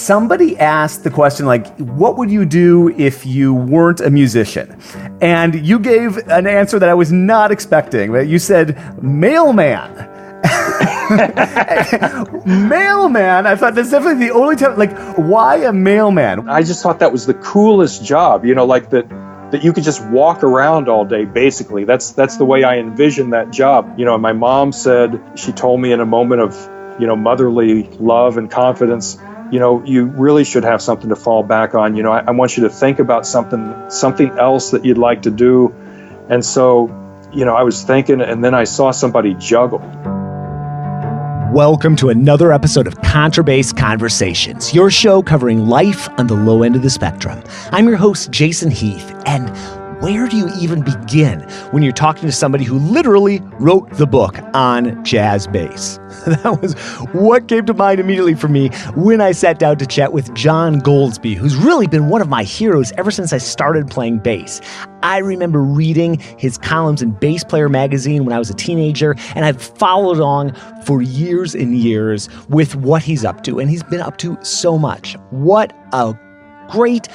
somebody asked the question, like, what would you do if you weren't a musician? And you gave an answer that I was not expecting. You said, mailman. Mailman, I thought that's definitely the only time, like, why a mailman? I just thought that was the coolest job, like that you could just walk around all day, basically. That's the way I envisioned that job. My mom said, she told me in a moment of, motherly love and confidence, you really should have something to fall back on. I want you to think about something else that you'd like to do. And so, I was thinking, and then I saw somebody juggle. Welcome to another episode of Contrabass Conversations, your show covering life on the low end of the spectrum. I'm your host, Jason Heath, and where do you even begin when you're talking to somebody who literally wrote the book on jazz bass? That was what came to mind immediately for me when I sat down to chat with John Goldsby, who's really been one of my heroes ever since I started playing bass. I remember reading his columns in Bass Player magazine when I was a teenager, and I've followed along for years and years with what he's up to, and he's been up to so much. What a great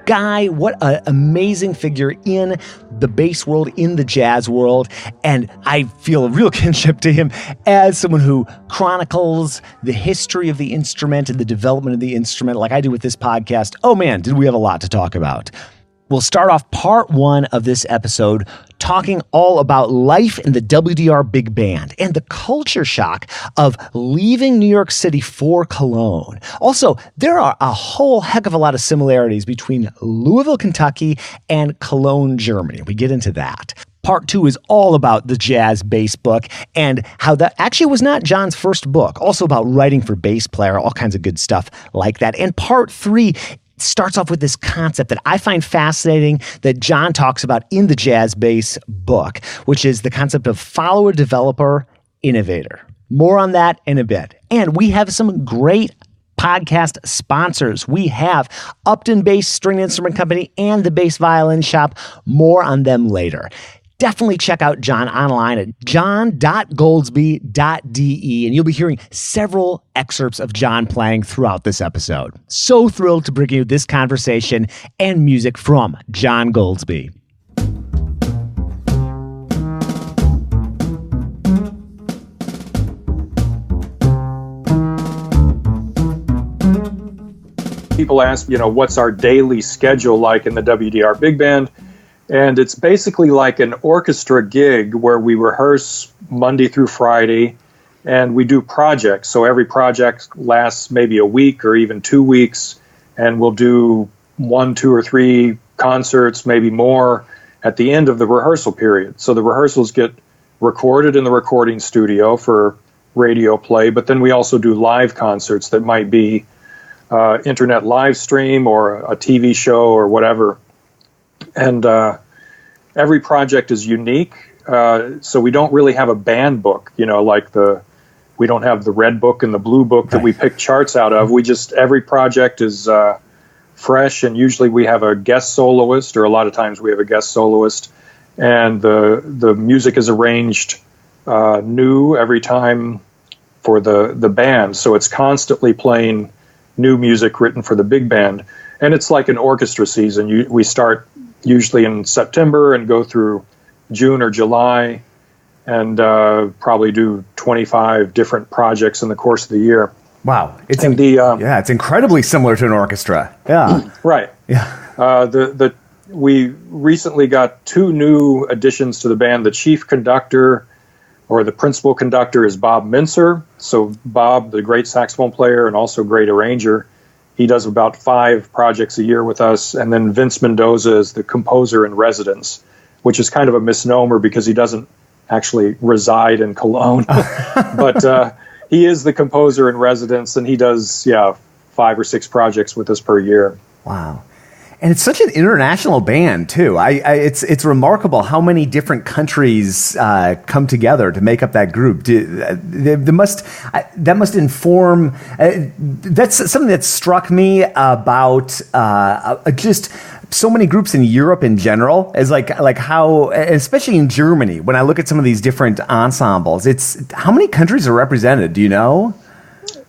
guy, what an amazing figure in the bass world, in the jazz world, and I feel a real kinship to him as someone who chronicles the history of the instrument and the development of the instrument like I do with this podcast. Oh man, did we have a lot to talk about. We'll start off part one of this episode talking all about life in the WDR Big Band and the culture shock of leaving New York City for Cologne. Also, there are a whole heck of a lot of similarities between Louisville, Kentucky and Cologne, Germany. We get into that. Part two is all about the jazz bass book and how that actually was not John's first book. Also about writing for Bass Player, all kinds of good stuff like that. And part three starts off with this concept that I find fascinating that John talks about in the jazz bass book, which is the concept of follower, developer, innovator. More on that in a bit. And we have some great podcast sponsors. We have Upton Bass String Instrument Company and the Bass Violin Shop. More on them later. Definitely check out John online at john.goldsby.de, and you'll be hearing several excerpts of John playing throughout this episode. So thrilled to bring you this conversation and music from John Goldsby. People ask, what's our daily schedule like in the WDR Big Band? And it's basically like an orchestra gig where we rehearse Monday through Friday and we do projects. So every project lasts maybe a week or even 2 weeks, and we'll do 1, 2, or 3 concerts, maybe more, at the end of the rehearsal period. So the rehearsals get recorded in the recording studio for radio play, but then we also do live concerts that might be internet live stream or a TV show or whatever. And every project is unique, so we don't really have a band book, we don't have the red book and the blue book that we pick charts out of. Every project is fresh, and usually we have a guest soloist, or a lot of times we have a guest soloist, and the music is arranged new every time for the band, so it's constantly playing new music written for the big band. And it's like an orchestra season. We start usually in September and go through June or July, and probably do 25 different projects in the course of the year. Wow. It's incredibly similar to an orchestra. Yeah. Right. Yeah. We recently got 2 new additions to the band. The chief conductor, or the principal conductor, is Bob Mincer. So Bob, the great saxophone player and also great arranger, he does about 5 projects a year with us. And then Vince Mendoza is the composer in residence, which is kind of a misnomer because he doesn't actually reside in Cologne. But he is the composer in residence, and he does, 5 or 6 projects with us per year. Wow. And it's such an international band, too. It's remarkable how many different countries come together to make up that group. That must inform. That's something that struck me about just so many groups in Europe in general, is like how, especially in Germany, when I look at some of these different ensembles, it's how many countries are represented? Do you know?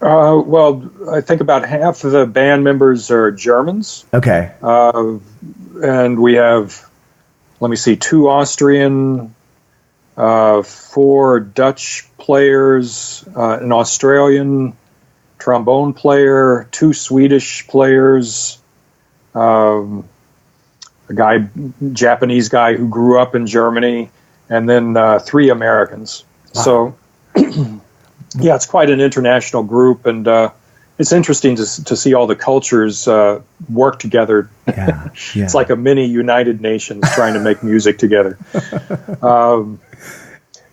Well, I think about half of the band members are Germans. Okay. And we have, let me see, 2 Austrian, 4 Dutch players, an Australian trombone player, 2 Swedish players, a Japanese guy who grew up in Germany, and then 3 Americans. Wow. So, yeah, it's quite an international group, and it's interesting to see all the cultures work together. Yeah. It's like a mini United Nations trying to make music together.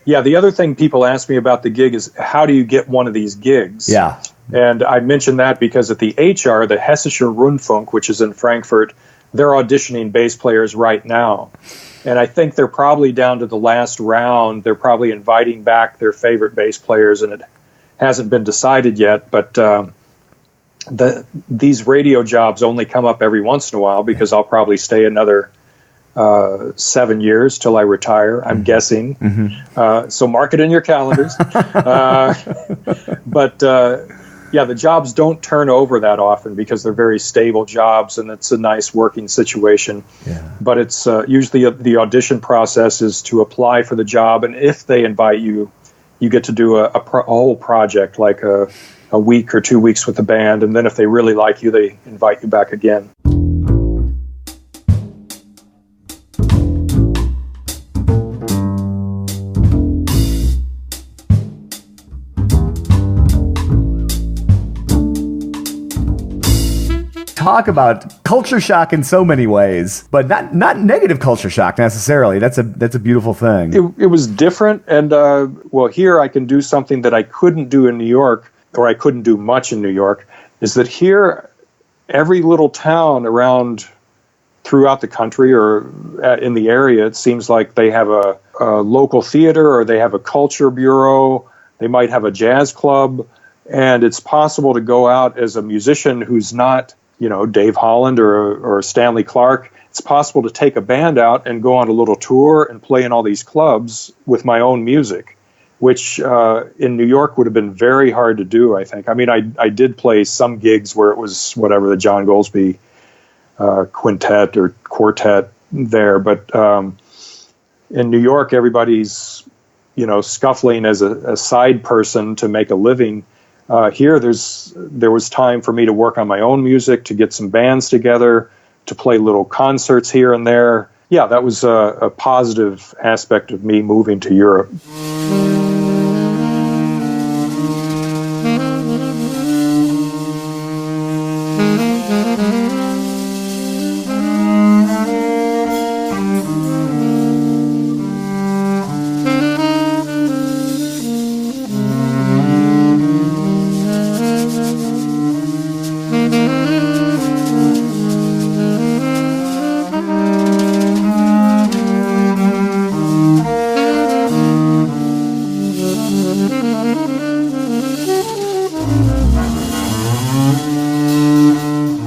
Yeah, the other thing people ask me about the gig is, how do you get one of these gigs? Yeah. And I mentioned that because at the HR, the Westdeutscher Rundfunk, which is in Frankfurt, they're auditioning bass players right now. And I think they're probably down to the last round. They're probably inviting back their favorite bass players, and it hasn't been decided yet. But these radio jobs only come up every once in a while, because I'll probably stay another 7 years till I retire, I'm guessing. Mm-hmm. So mark it in your calendars. But yeah, the jobs don't turn over that often because they're very stable jobs, and it's a nice working situation. Yeah. But it's usually the audition process is to apply for the job, and if they invite you, you get to do a whole project, like a week or 2 weeks with the band, and then if they really like you, they invite you back again. Talk about culture shock in so many ways, but not negative culture shock necessarily. That's a beautiful thing. It was different, and well, here I can do something that I couldn't do in New York, or I couldn't do much in New York, is that here every little town around throughout the country or in the area, it seems like they have a local theater, or they have a culture bureau, they might have a jazz club, and it's possible to go out as a musician who's not, Dave Holland or Stanley Clark. It's possible to take a band out and go on a little tour and play in all these clubs with my own music, which in New York would have been very hard to do, I think. I mean, I did play some gigs where it was whatever, the John Goldsby quintet or quartet there, but in New York, everybody's, scuffling as a side person to make a living. Here, there was time for me to work on my own music, to get some bands together, to play little concerts here and there. Yeah, that was a positive aspect of me moving to Europe.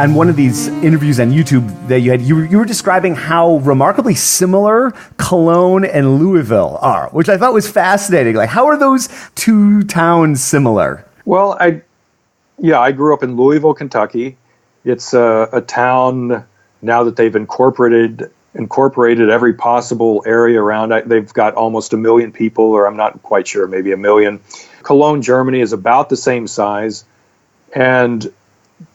On one of these interviews on YouTube that you were describing how remarkably similar Cologne and Louisville are, which I thought was fascinating. Like, how are those two towns similar? Well, I grew up in Louisville, Kentucky. It's a town now that they've incorporated every possible area around. They've got almost 1 million people, or I'm not quite sure, maybe 1 million. Cologne, Germany is about the same size, and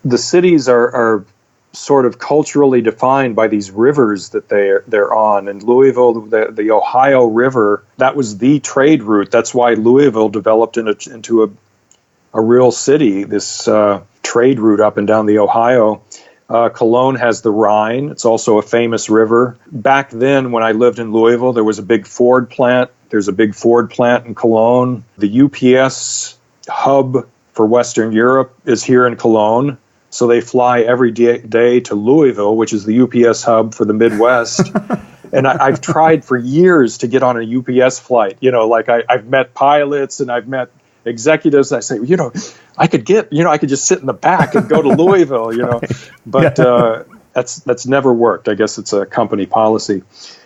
the cities are sort of culturally defined by these rivers that they're on. In Louisville, the Ohio River, that was the trade route. That's why Louisville developed into a real city, this trade route up and down the Ohio. Cologne has the Rhine. It's also a famous river. Back then, when I lived in Louisville, there was a big Ford plant. There's a big Ford plant in Cologne. The UPS hub for Western Europe is here in Cologne. So they fly every day to Louisville, which is the UPS hub for the Midwest. And I've tried for years to get on a UPS flight. I've met pilots and I've met executives. And I say, I could just sit in the back and go to Louisville, But that's never worked. I guess it's a company policy.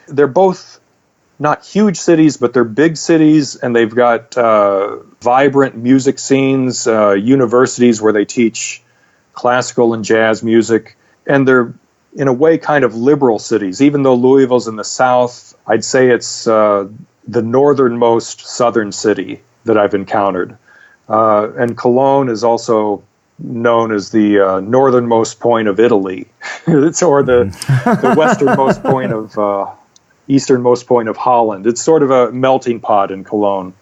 They're both not huge cities, but they're big cities, and they've got vibrant music scenes, universities where they teach classical and jazz music, and they're, in a way, kind of liberal cities. Even though Louisville's in the south, I'd say it's the northernmost southern city that I've encountered. And Cologne is also known as the northernmost point of Italy, or the westernmost point of easternmost point of Holland. It's sort of a melting pot in Cologne.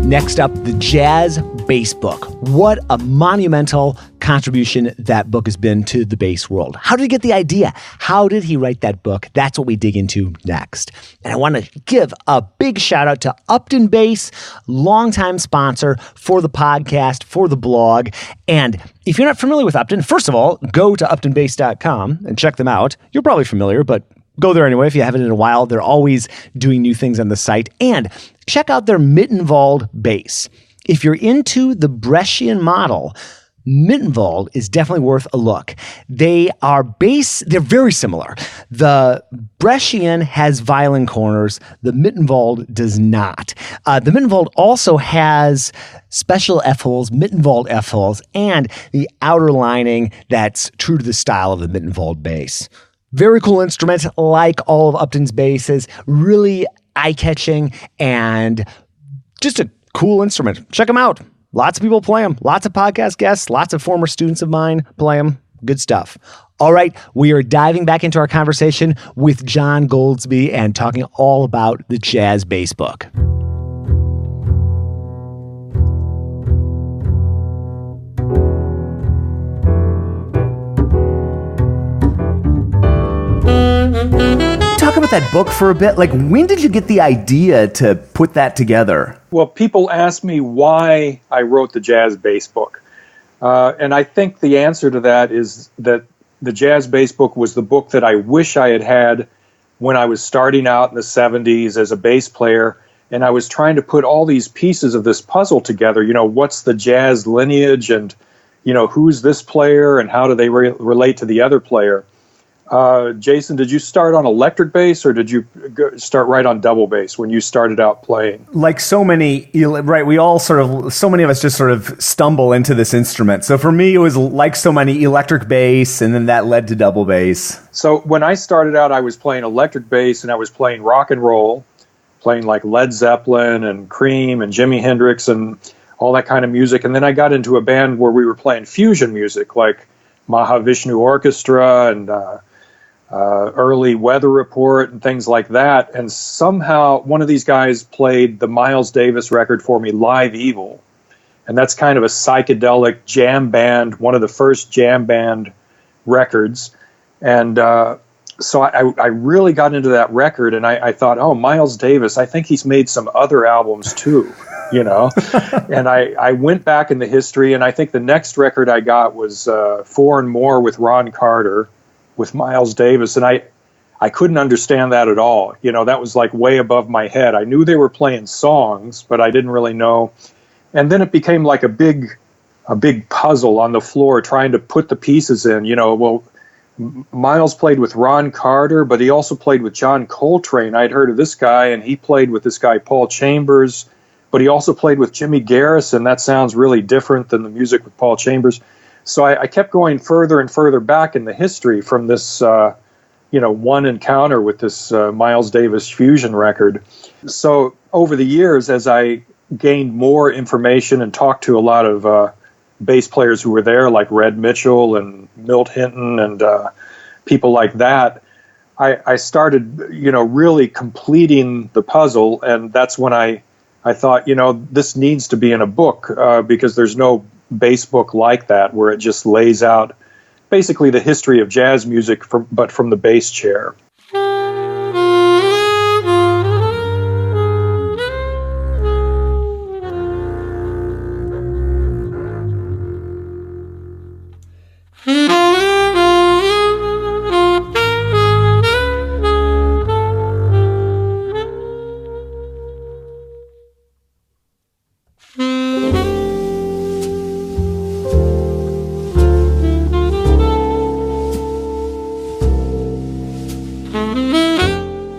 Next up, the Jazz Bass Book. What a monumental contribution that book has been to the bass world. How did he get the idea? How did he write that book? That's what we dig into next. And I want to give a big shout out to Upton Bass, longtime sponsor for the podcast, for the blog. And if you're not familiar with Upton, first of all, go to uptonbass.com and check them out. You're probably familiar, but go there anyway if you haven't in a while. They're always doing new things on the site. And check out their Mittenwald bass. If you're into the Brescian model, Mittenwald is definitely worth a look. They're very similar. The Brescian has violin corners. The Mittenwald does not. The Mittenwald also has special F-holes, Mittenwald F-holes, and the outer lining that's true to the style of the Mittenwald bass. Very cool instrument, like all of Upton's basses, really eye-catching and just a cool instrument. Check them out. Lots of people play them. Lots of podcast guests, lots of former students of mine play them. Good stuff. All right, we are diving back into our conversation with John Goldsby and talking all about the Jazz Bass Book. Talk about that book for a bit. Like, when did you get the idea to put that together? Well, people ask me why I wrote the Jazz Bass Book. And I think the answer to that is that the Jazz Bass Book was the book that I wish I had had when I was starting out in the 70s as a bass player. And I was trying to put all these pieces of this puzzle together. You know, what's the jazz lineage, and, you know, who's this player and how do they relate to the other player? Jason, did you start on electric bass, or did you start right on double bass when you started out playing? Like so many, right, so many of us just sort of stumble into this instrument. So for me, it was like so many electric bass, and then that led to double bass. So when I started out, I was playing electric bass, and I was playing rock and roll, playing like Led Zeppelin and Cream and Jimi Hendrix and all that kind of music. And then I got into a band where we were playing fusion music, like Mahavishnu Orchestra and early Weather Report and things like that. And somehow one of these guys played the Miles Davis record for me, Live Evil. And that's kind of a psychedelic jam band, one of the first jam band records. And so I really got into that record, and I thought, oh, Miles Davis, I think he's made some other albums too, you know. And I went back in the history, and I think the next record I got was 4 and More with Ron Carter, with Miles Davis, and I couldn't understand that at all. You know, that was like way above my head. I knew they were playing songs, but I didn't really know. And then it became like a big puzzle on the floor trying to put the pieces in. You know, well, Miles played with Ron Carter, but he also played with John Coltrane. I'd heard of this guy, and he played with this guy Paul Chambers, but he also played with Jimmy Garrison. That sounds really different than the music with Paul Chambers. So I kept going further and further back in the history from this, one encounter with this Miles Davis fusion record. So over the years, as I gained more information and talked to a lot of bass players who were there, like Red Mitchell and Milt Hinton and people like that, I started, really completing the puzzle. And that's when I thought, this needs to be in a book because there's no bass book like that where it just lays out basically the history of jazz music but from the bass chair.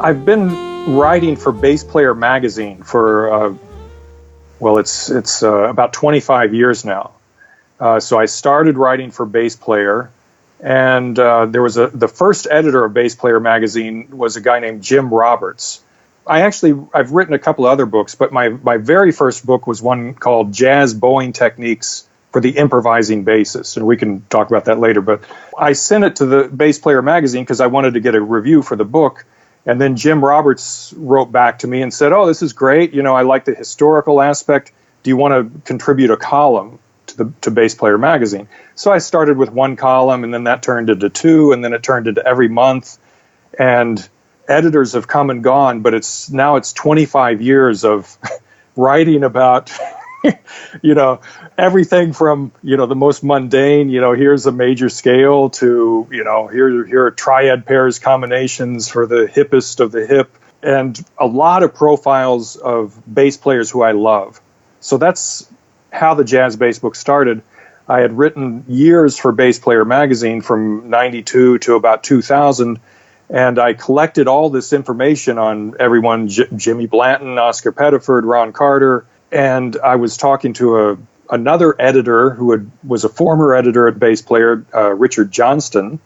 I've been writing for Bass Player magazine for, it's about 25 years now. So I started writing for Bass Player, and there was the first editor of Bass Player magazine was a guy named Jim Roberts. I've written a couple of other books, but my very first book was one called Jazz Bowing Techniques for the Improvising Bassist, and we can talk about that later. But I sent it to the Bass Player magazine because I wanted to get a review for the book, and then Jim Roberts wrote back to me and said, "Oh, this is great. I like the historical aspect. Do you want to contribute a column to Bass Player magazine?" So I started with one column, and then that turned into two, and then it turned into every month. And editors have come and gone, but it's 25 years of writing about everything from the most mundane, here's a major scale, to here are triad pairs combinations for the hippest of the hip, and a lot of profiles of bass players who I love. So that's how the Jazz Bass book started. I had written years for Bass Player magazine from 92 to about 2000, and I collected all this information on everyone, Jimmy Blanton, Oscar Pettiford, Ron Carter, and I was talking to another editor who was a former editor at Bass Player, Richard Johnston,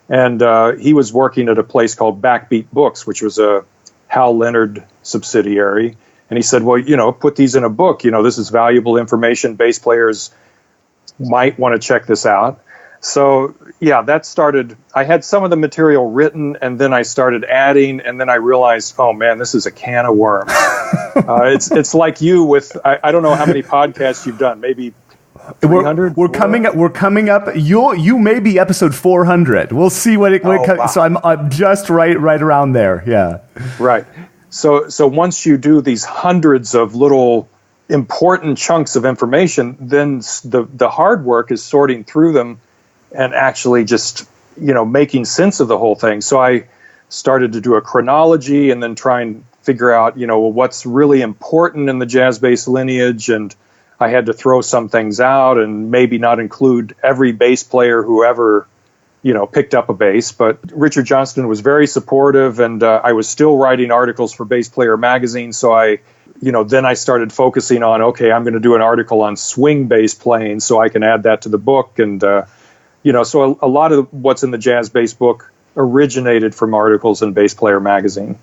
and he was working at a place called Backbeat Books, which was a Hal Leonard subsidiary. And he said, well, put these in a book. This is valuable information. Bass players might want to check this out. So, yeah, that started. I had some of the material written, and then I started adding, and then I realized, oh, man, this is a can of worms. It's like you with, I don't know how many podcasts you've done, maybe 300? We're coming up. You may be episode 400. We'll see what it wow. So I'm just right around there. Yeah. Right. So once you do these hundreds of little important chunks of information, then the hard work is sorting through them and actually just, making sense of the whole thing. So I started to do a chronology and then try and figure out, what's really important in the jazz bass lineage. And I had to throw some things out and maybe not include every bass player who ever, picked up a bass. But Richard Johnston was very supportive, and I was still writing articles for Bass Player magazine. So then I started focusing on, okay, I'm going to do an article on swing bass playing so I can add that to the book. And, so a lot of what's in the Jazz Bass book originated from articles in Bass Player magazine.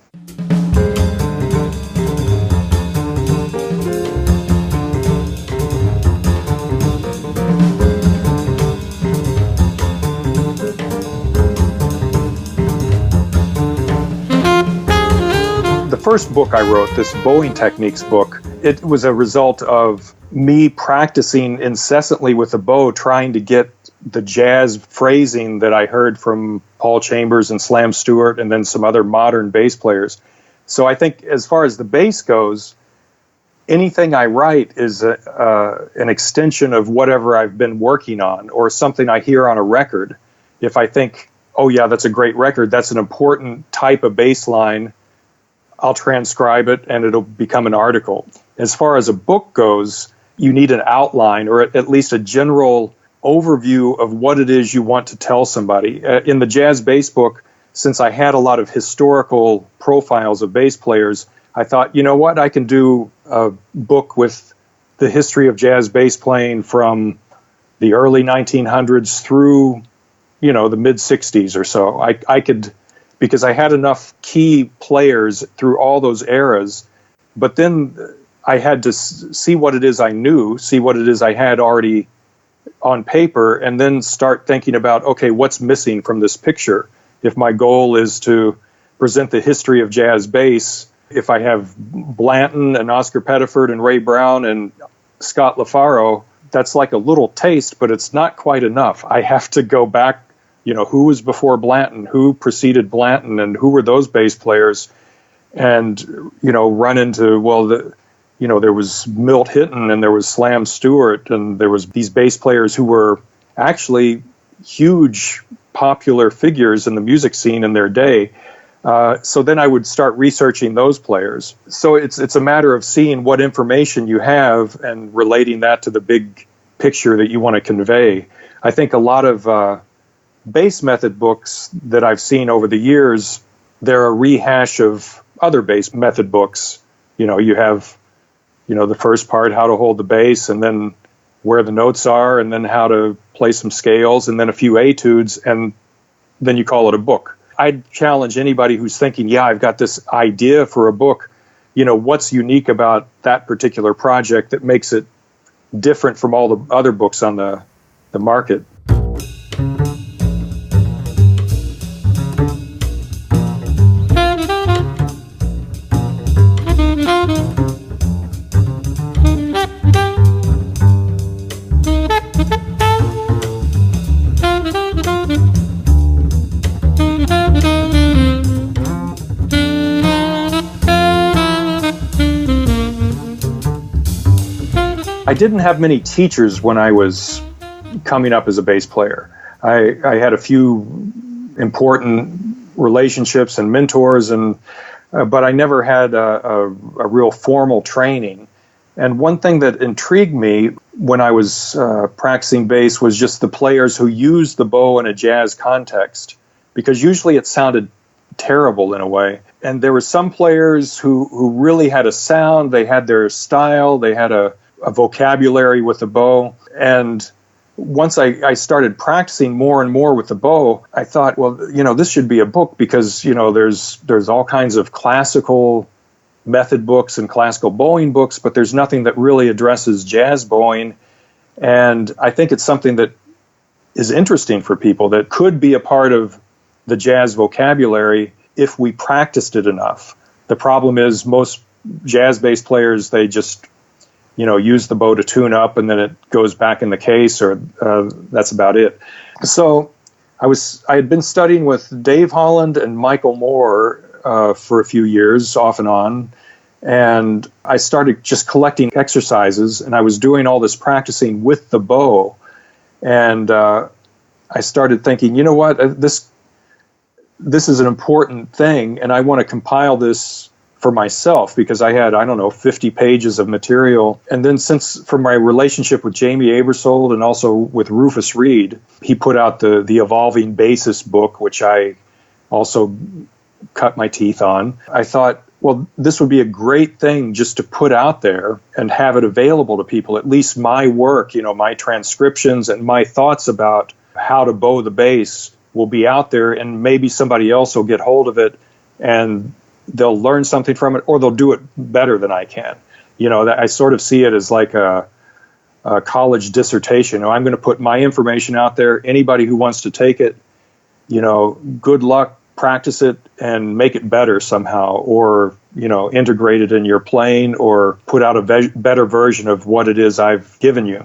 The first book I wrote, this bowing techniques book, it was a result of me practicing incessantly with the bow, trying to get the jazz phrasing that I heard from Paul Chambers and Slam Stewart and then some other modern bass players. So I think as far as the bass goes, anything I write is an extension of whatever I've been working on or something I hear on a record. If I think, oh yeah, that's a great record, that's an important type of bass line, I'll transcribe it and it'll become an article. As far as a book goes, you need an outline or at least a general overview of what it is you want to tell somebody. In the Jazz Bass book, since I had a lot of historical profiles of bass players, I thought, you know what, I can do a book with the history of jazz bass playing from the early 1900s through, the mid-60s or so. I could, because I had enough key players through all those eras, but then I had to see what it is I knew, see what it is I had already on paper, and then start thinking about, okay, what's missing from this picture? If my goal is to present the history of jazz bass, if I have Blanton and Oscar Pettiford and Ray Brown and Scott LaFaro, that's like a little taste, but it's not quite enough. I have to go back, who was before Blanton, who preceded Blanton, and who were those bass players, and, run into, there was Milt Hinton and there was Slam Stewart and there was these bass players who were actually huge popular figures in the music scene in their day. So then I would start researching those players. So it's a matter of seeing what information you have and relating that to the big picture that you want to convey. I think a lot of bass method books that I've seen over the years they're a rehash of other bass method books. You have, the first part, how to hold the bass, and then where the notes are, and then how to play some scales, and then a few etudes, and then you call it a book. I'd challenge anybody who's thinking, I've got this idea for a book. What's unique about that particular project that makes it different from all the other books on the market? I didn't have many teachers when I was coming up as a bass player. I had a few important relationships and mentors, but I never had a real formal training. And one thing that intrigued me when I was practicing bass was just the players who used the bow in a jazz context, because usually it sounded terrible in a way. And there were some players who really had a sound, they had their style, they had a vocabulary with the bow. And once I started practicing more and more with the bow, I thought, well, this should be a book, because, there's all kinds of classical method books and classical bowing books, but there's nothing that really addresses jazz bowing. And I think it's something that is interesting for people, that could be a part of the jazz vocabulary if we practiced it enough. The problem is most jazz bass players, they just use the bow to tune up, and then it goes back in the case, or that's about it. So I had been studying with Dave Holland and Michael Moore for a few years, off and on, and I started just collecting exercises, and I was doing all this practicing with the bow, and I started thinking, this is an important thing, and I want to compile this for myself, because I had, 50 pages of material. And then from my relationship with Jamie Aebersold and also with Rufus Reed, he put out the Evolving Bassist book, which I also cut my teeth on. I thought, well, this would be a great thing just to put out there and have it available to people, at least my work, my transcriptions and my thoughts about how to bow the bass will be out there, and maybe somebody else will get hold of it and they'll learn something from it, or they'll do it better than I can. I sort of see it as like a college dissertation. I'm going to put my information out there. Anybody who wants to take it, good luck, practice it, and make it better somehow, or, integrate it in your playing, or put out a better version of what it is I've given you.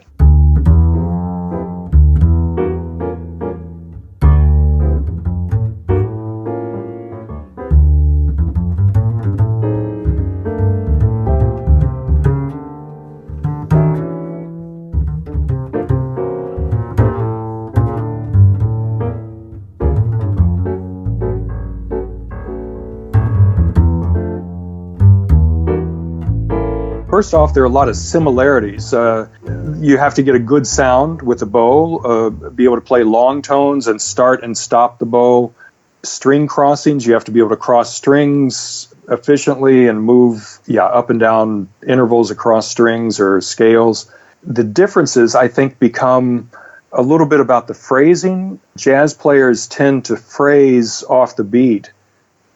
First off, there are a lot of similarities. You have to get a good sound with the bow, be able to play long tones and start and stop the bow. String crossings, you have to be able to cross strings efficiently and move up and down intervals across strings or scales. The differences, I think, become a little bit about the phrasing. Jazz players tend to phrase off the beat.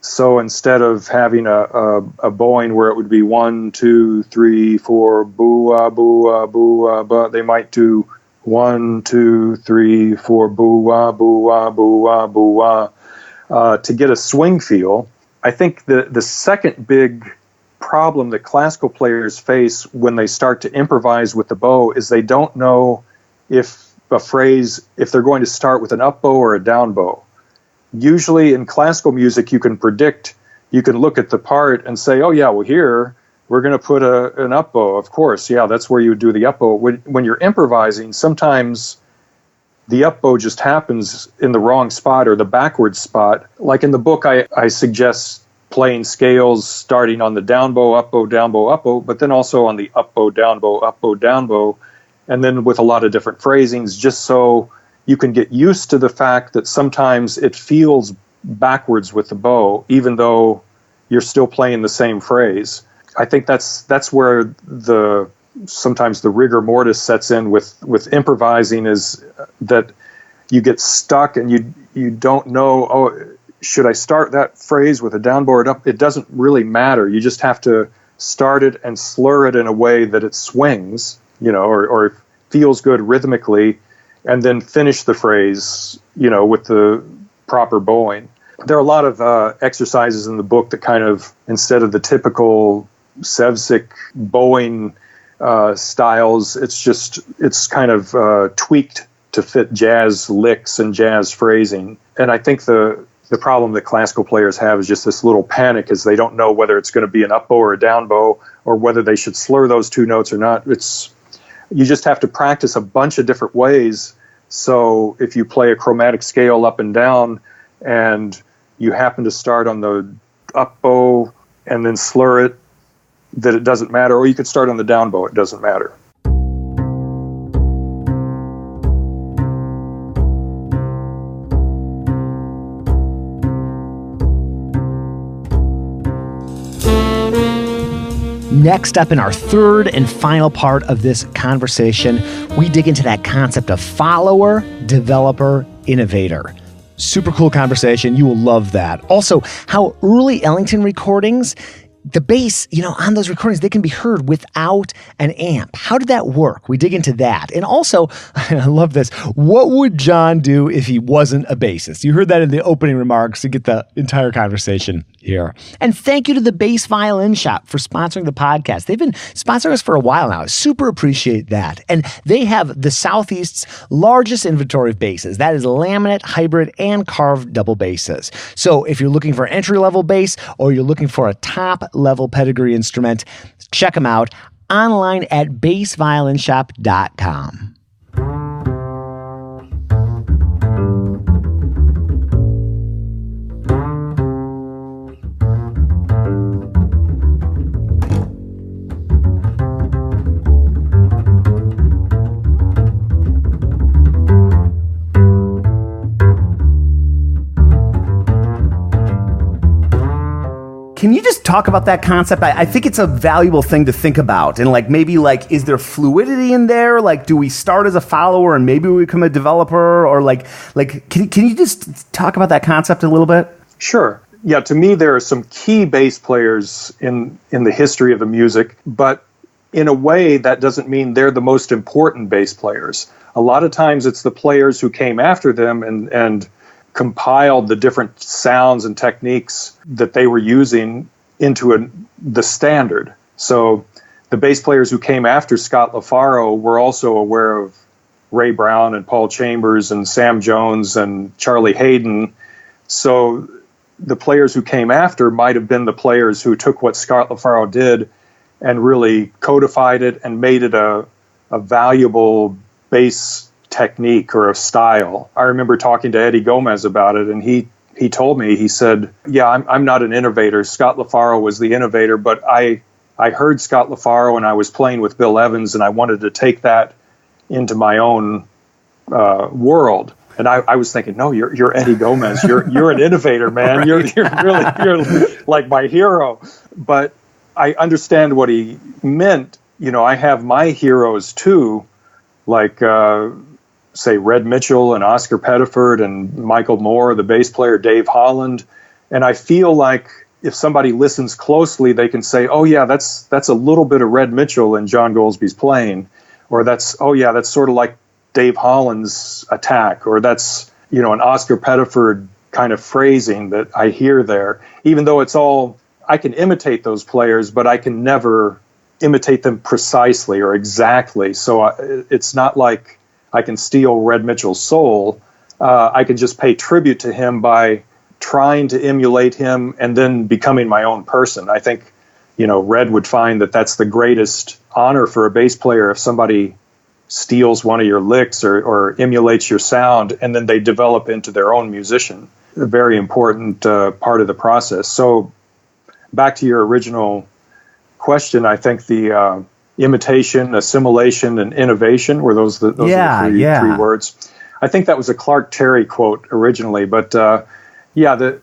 So instead of having a bowing where it would be 1, 2, 3, 4, boo-ah, boo-ah, boo-ah, but they might do 1, 2, 3, 4, boo-ah, boo-ah, boo-ah, boo-ah, to get a swing feel. I think the second big problem that classical players face when they start to improvise with the bow is they don't know if they're going to start with an up bow or a down bow. Usually in classical music, you can look at the part and say, oh yeah, well here, we're going to put an up bow, of course. Yeah, that's where you would do the up bow. When you're improvising, sometimes the up bow just happens in the wrong spot or the backward spot. Like in the book, I suggest playing scales starting on the down bow, up bow, down bow, up bow, but then also on the up bow, down bow, up bow, down bow, and then with a lot of different phrasings, just so you can get used to the fact that sometimes it feels backwards with the bow, even though you're still playing the same phrase. I think that's where sometimes the rigor mortis sets in with improvising, is that you get stuck and you don't know, oh, should I start that phrase with a down bow or up? It doesn't really matter. You just have to start it and slur it in a way that it swings, or feels good rhythmically, and then finish the phrase, with the proper bowing. There are a lot of exercises in the book that kind of, instead of the typical Sevcik bowing styles, it's kind of tweaked to fit jazz licks and jazz phrasing. And I think the problem that classical players have is just this little panic, as they don't know whether it's going to be an up bow or a down bow, or whether they should slur those two notes or not. You just have to practice a bunch of different ways. So if you play a chromatic scale up and down, and you happen to start on the up bow and then slur it, that it doesn't matter. Or you could start on the down bow, it doesn't matter. Next up, in our third and final part of this conversation, we dig into that concept of follower, developer, innovator. Super cool conversation. You will love that. Also, how early Ellington recordings, the bass, on those recordings, they can be heard without an amp. How did that work? We dig into that. And also, I love this, what would John do if he wasn't a bassist? You heard that in the opening remarks to get the entire conversation here. And thank you to the Bass Violin Shop for sponsoring the podcast. They've been sponsoring us for a while now. I super appreciate that. And they have the Southeast's largest inventory of basses. That is laminate, hybrid, and carved double basses. So if you're looking for an entry-level bass, or you're looking for a top-level pedigree instrument, check them out online at bassviolinshop.com. Can you just talk about that concept? I think it's a valuable thing to think about. And maybe is there fluidity in there? Do we start as a follower and maybe we become a developer? Or can you just talk about that concept a little bit? Sure. Yeah, to me, there are some key bass players in the history of the music, but in a way that doesn't mean they're the most important bass players. A lot of times it's the players who came after them and compiled the different sounds and techniques that they were using into the standard. So the bass players who came after Scott LaFaro were also aware of Ray Brown and Paul Chambers and Sam Jones and Charlie Hayden. So the players who came after might have been the players who took what Scott LaFaro did and really codified it and made it a valuable bass technique or a style. I remember talking to Eddie Gomez about it, and he told me, he said, yeah, I'm not an innovator. Scott LaFaro was the innovator, but I heard Scott LaFaro and I was playing with Bill Evans, and I wanted to take that into my own world. And I was thinking, no, you're Eddie Gomez. You're an innovator, man. Right. You're like my hero. But I understand what he meant. I have my heroes too, like say Red Mitchell and Oscar Pettiford and Michael Moore, the bass player, Dave Holland. And I feel like if somebody listens closely, they can say, oh yeah, that's a little bit of Red Mitchell in John Goldsby's playing, or that's sort of like Dave Holland's attack, or that's, an Oscar Pettiford kind of phrasing that I hear there, even though I can imitate those players, but I can never imitate them precisely or exactly. So it's not like I can steal Red Mitchell's soul. I can just pay tribute to him by trying to emulate him and then becoming my own person. I think, Red would find that that's the greatest honor for a bass player, if somebody steals one of your licks or emulates your sound, and then they develop into their own musician. A very important part of the process. So back to your original question, I think the imitation, assimilation, and innovation were those are the three words. I think that was a Clark Terry quote originally, but Yeah, the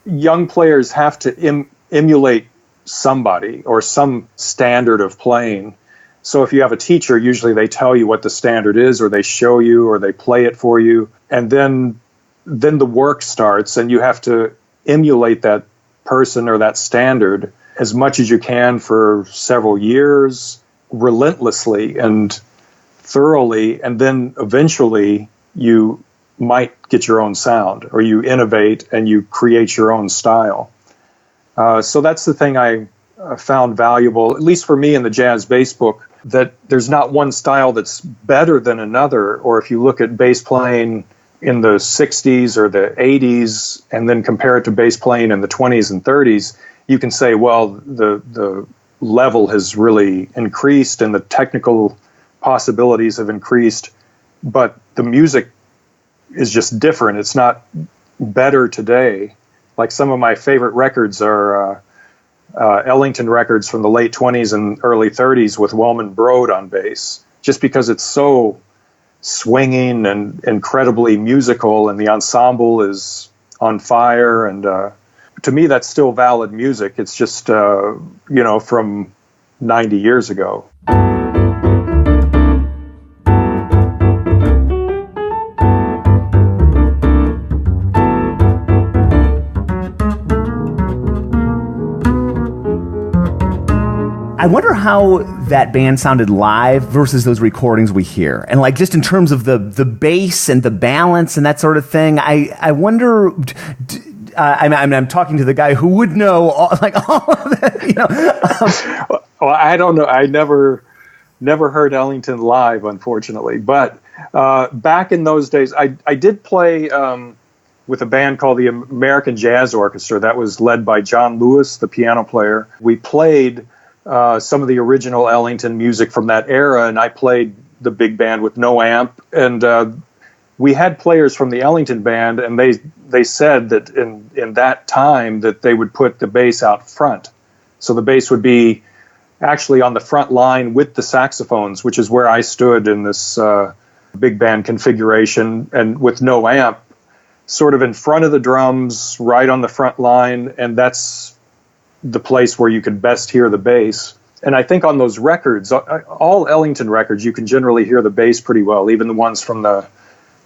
young players have to emulate somebody or some standard of playing. So if you have a teacher, usually they tell you what the standard is, or they show you, or they play it for you, and then the work starts, and you have to emulate that person or that standard as much as you can for several years, relentlessly and thoroughly, and then eventually you might get your own sound, or you innovate and you create your own style. So that's the thing I found valuable, at least for me in the jazz bass book, that there's not one style that's better than another. Or if you look at bass playing in the 60s or the 80s and then compare it to bass playing in the 20s and 30s, you can say, well, the level has really increased and the technical possibilities have increased, but the music is just different. It's not better today. Like some of my favorite records are Ellington records from the late 20s and early 30s with Wellman Broad on bass, just because it's so swinging and incredibly musical, and the ensemble is on fire. And to me, that's still valid music. It's just, from 90 years ago. I wonder how that band sounded live versus those recordings we hear. And like just in terms of the bass and the balance and that sort of thing, I wonder, I'm talking to the guy who would know all of that, Well, I don't know. I never heard Ellington live, unfortunately. But back in those days, I did play with a band called the American Jazz Orchestra that was led by John Lewis, the piano player. We played some of the original Ellington music from that era, and I played the big band with no amp. And we had players from the Ellington band, and they said that in that time that they would put the bass out front. So the bass would be actually on the front line with the saxophones, which is where I stood in this big band configuration, and with no amp, sort of in front of the drums, right on the front line, and that's the place where you could best hear the bass. And I think on those records, all Ellington records, you can generally hear the bass pretty well, even the ones from the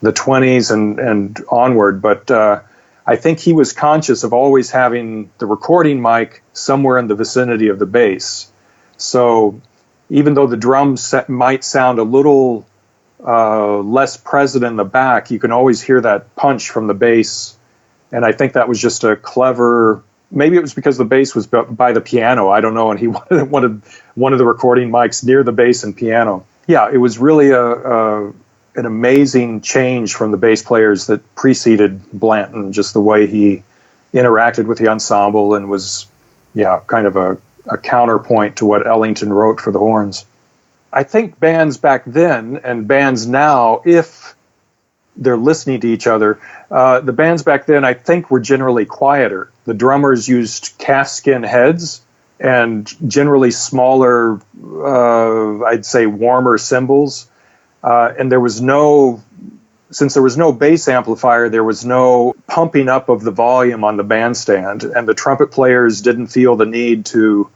20s and onward. But I think he was conscious of always having the recording mic somewhere in the vicinity of the bass. So even though the drums might sound a little less present in the back, you can always hear that punch from the bass. And I think that was just a clever... Maybe it was because the bass was by the piano. I don't know. And he wanted one of the recording mics near the bass and piano. Yeah, it was really an amazing change from the bass players that preceded Blanton, just the way he interacted with the ensemble and was, kind of a counterpoint to what Ellington wrote for the horns. I think bands back then and bands now, if they're listening to each other, the bands back then, I think, were generally quieter. The drummers used calfskin heads and generally smaller, I'd say warmer cymbals. And since there was no bass amplifier, there was no pumping up of the volume on the bandstand, and the trumpet players didn't feel the need to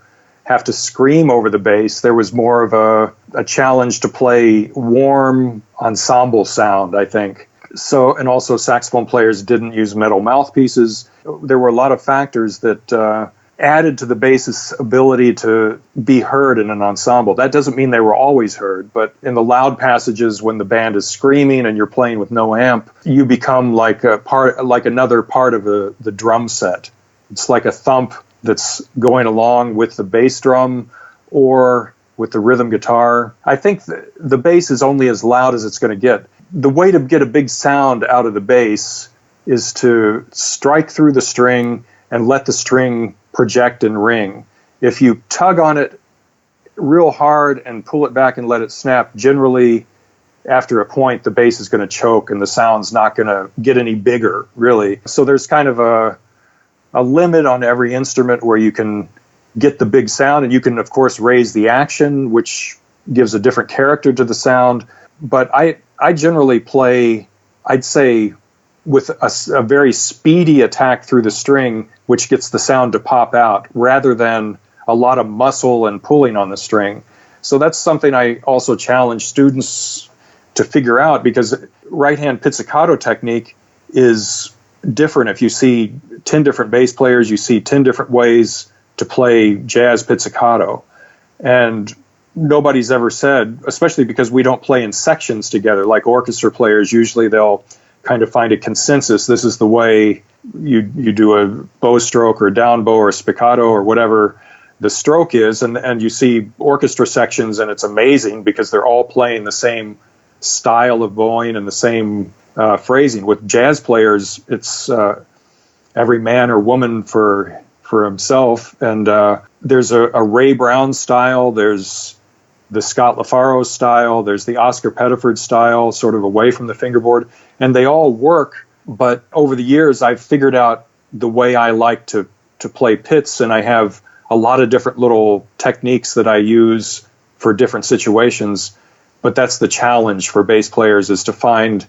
have to scream over the bass. There was more of a challenge to play warm ensemble sound, I think. So, and also saxophone players didn't use metal mouthpieces. There were a lot of factors that added to the bass's ability to be heard in an ensemble. That doesn't mean they were always heard, but in the loud passages when the band is screaming and you're playing with no amp, you become like another part of the drum set. It's like a thump that's going along with the bass drum or with the rhythm guitar. I think the bass is only as loud as it's going to get. The way to get a big sound out of the bass is to strike through the string and let the string project and ring. If you tug on it real hard and pull it back and let it snap, generally after a point the bass is going to choke and the sound's not going to get any bigger, really. So there's kind of a limit on every instrument where you can get the big sound, and you can of course raise the action, which gives a different character to the sound. But I generally play, I'd say with a very speedy attack through the string, which gets the sound to pop out, rather than a lot of muscle and pulling on the string. So that's something I also challenge students to figure out, because right-hand pizzicato technique is different. If you see 10 different bass players, you see 10 different ways to play jazz pizzicato. And nobody's ever said, especially because we don't play in sections together, like orchestra players, usually they'll kind of find a consensus. This is the way you do a bow stroke or down bow or spiccato or whatever the stroke is. And you see orchestra sections, and it's amazing because they're all playing the same style of bowing and the same phrasing. With jazz players, it's every man or woman for himself. And there's a Ray Brown style, there's the Scott LaFaro style, there's the Oscar Pettiford style, sort of away from the fingerboard, and they all work. But over the years, I've figured out the way I like to play pits, and I have a lot of different little techniques that I use for different situations. But that's the challenge for bass players, is to find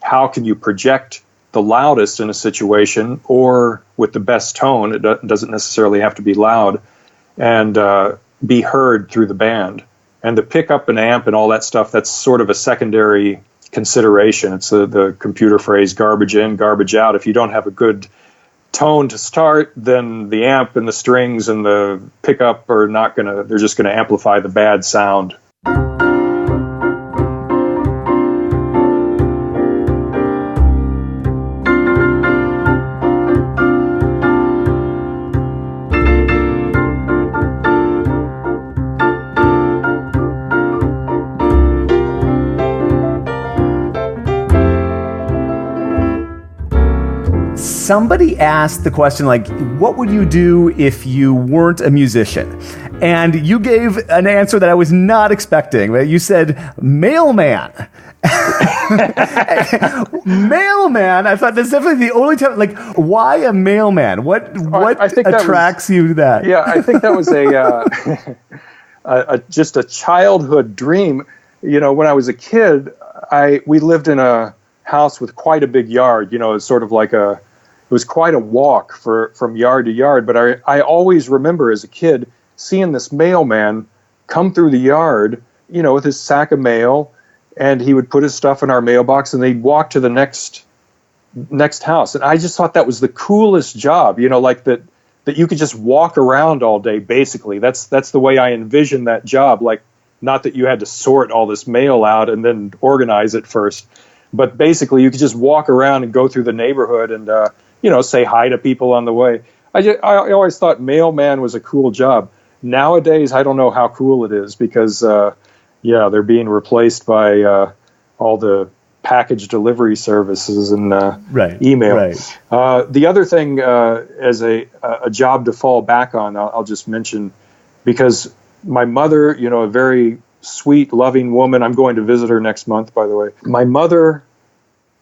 how can you project the loudest in a situation, or with the best tone, it doesn't necessarily have to be loud, and be heard through the band. And the pickup and amp and all that stuff, that's sort of a secondary consideration. It's the computer phrase, garbage in, garbage out. If you don't have a good tone to start, then the amp and the strings and the pickup they're just gonna amplify the bad sound. Somebody asked the question, like, what would you do if you weren't a musician? And you gave an answer that I was not expecting. You said mailman. Mailman. I thought that's definitely the only time. Like, why a mailman? What attracts you to that? Yeah, I think that was just a childhood dream. You know, when I was a kid, we lived in a house with quite a big yard. You know, it's sort of like it was quite a walk from yard to yard. But I always remember as a kid seeing this mailman come through the yard, you know, with his sack of mail, and he would put his stuff in our mailbox, and they'd walk to the next house. And I just thought that was the coolest job, you know, like that you could just walk around all day, basically. That's the way I envisioned that job. Like, not that you had to sort all this mail out and then organize it first, but basically you could just walk around and go through the neighborhood and, you know, say hi to people on the way. I always thought mailman was a cool job. Nowadays, I don't know how cool it is because, they're being replaced by all the package delivery services and email. Right. The other thing, as a job to fall back on, I'll just mention, because my mother, you know, a very sweet, loving woman. I'm going to visit her next month, by the way. My mother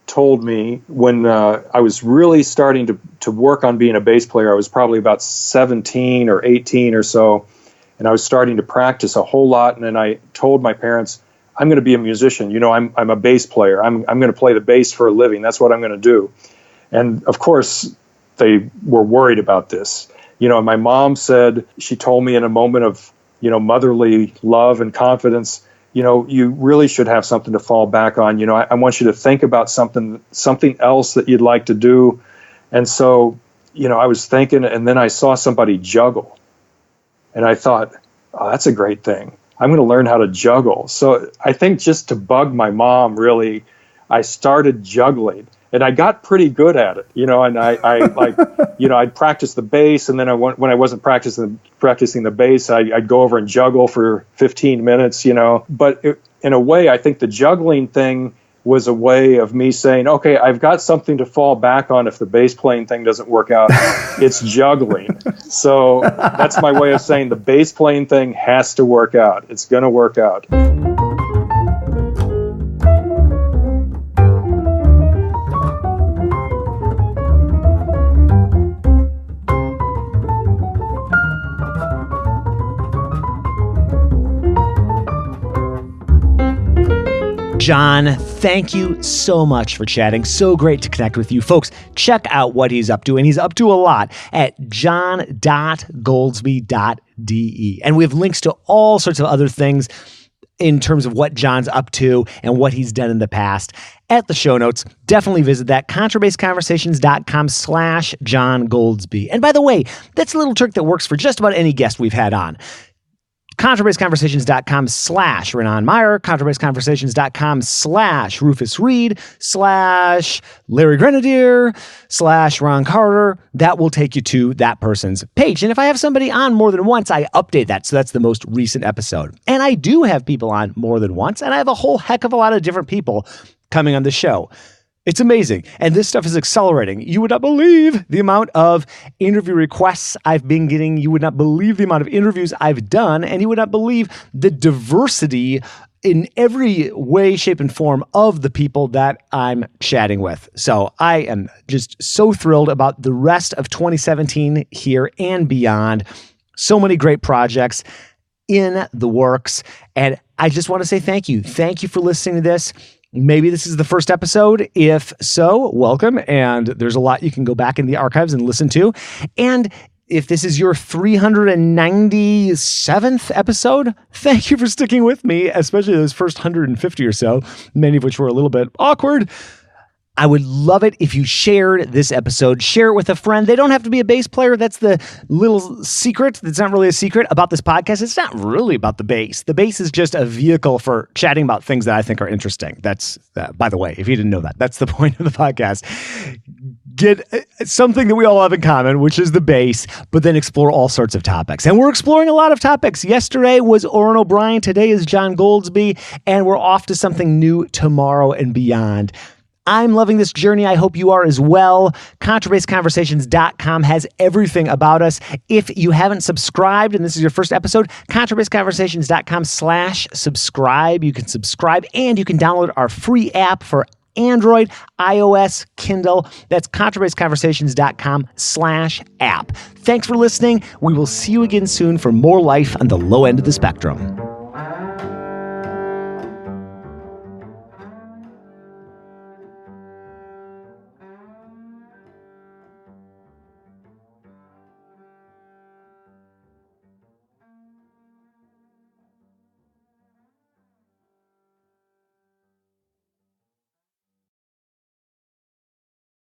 told me when I was really starting to work on being a bass player, I was probably about 17 or 18 or so, and I was starting to practice a whole lot, and then I told my parents, I'm going to be a musician. You know, I'm a bass player. I'm going to play the bass for a living. That's what I'm going to do. And of course, they were worried about this. You know, my mom said, she told me in a moment of, you know, motherly love and confidence, you know, you really should have something to fall back on. You know, I want you to think about something else that you'd like to do. And so, you know, I was thinking, and then I saw somebody juggle. And I thought, oh, that's a great thing. I'm going to learn how to juggle. So I think just to bug my mom, really, I started juggling. And I got pretty good at it, you know, and I like, you know, I'd practice the bass, and then when I wasn't practicing the bass, I'd go over and juggle for 15 minutes, you know. But in a way, I think the juggling thing was a way of me saying, okay, I've got something to fall back on if the bass playing thing doesn't work out. It's juggling. So that's my way of saying the bass playing thing has to work out. It's going to work out. John, thank you so much for chatting. So great to connect with you. Folks, check out what he's up to, and he's up to a lot at john.goldsby.de. And we have links to all sorts of other things in terms of what John's up to and what he's done in the past at the show notes. Definitely visit that, contrabassconversations.com/John Goldsby. And by the way, that's a little trick that works for just about any guest we've had on. contrabassconversations.com/Renan Meyer, contrabassconversations.com/Rufus Reed, /Larry Grenadier, /Ron Carter. That will take you to that person's page. And if I have somebody on more than once, I update that. So that's the most recent episode. And I do have people on more than once, and I have a whole heck of a lot of different people coming on the show. It's amazing. And this stuff is accelerating. You would not believe the amount of interview requests I've been getting. You would not believe the amount of interviews I've done. And you would not believe the diversity in every way, shape, and form of the people that I'm chatting with. So I am just so thrilled about the rest of 2017 here and beyond. So many great projects in the works. And I just want to say thank you. Thank you for listening to this. Maybe this is the first episode. If so, welcome. And there's a lot you can go back in the archives and listen to. And if this is your 397th episode, thank you for sticking with me, especially those first 150 or so, many of which were a little bit awkward. I would love it if you shared this episode. Share it with a friend. They don't have to be a bass player. That's the little secret. That's not really a secret about this podcast. It's not really about the bass. The bass is just a vehicle for chatting about things that I think are interesting. That's, by the way, if you didn't know that, that's the point of the podcast. Get something that we all have in common, which is the bass, but then explore all sorts of topics. And we're exploring a lot of topics. Yesterday was Oren O'Brien. Today is John Goldsby. And we're off to something new tomorrow and beyond. I'm loving this journey. I hope you are as well. ContrabassConversations.com has everything about us. If you haven't subscribed and this is your first episode, ContrabassConversations.com/subscribe. You can subscribe and you can download our free app for Android, iOS, Kindle. That's ContrabassConversations.com/app. Thanks for listening. We will see you again soon for more life on the low end of the spectrum.